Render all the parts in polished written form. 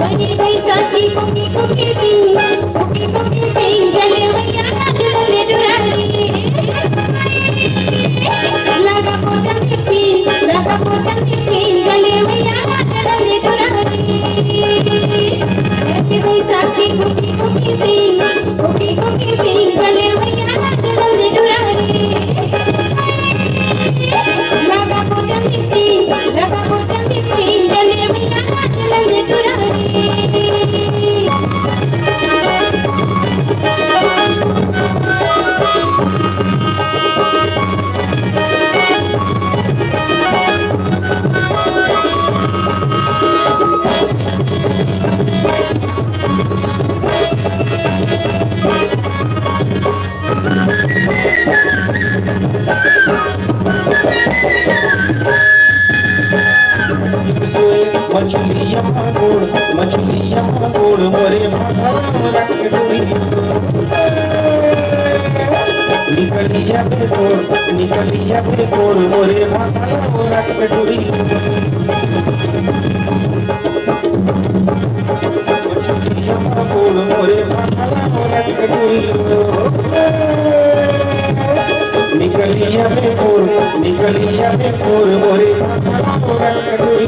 बने Baisakhi cookie cookie Singh चले भैया नाचने दुरारी लगा पोचन दिखी चले भैया नाचने दुरारी बने बैसाखी कुकी सिंह चले भैया नाचने दुरारी लगा पोचन दिखी चले भैया नाचने दुरारी मछलियाँ गोड़ मोरे निकलिया पे गोड़ मोरे भाला रख पे डोरी मछलियाँ गोड़ मोरे भाला रख पे डोरी निकलिया पे गोड़ मोरे भाला रख पे डोरी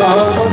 Oh,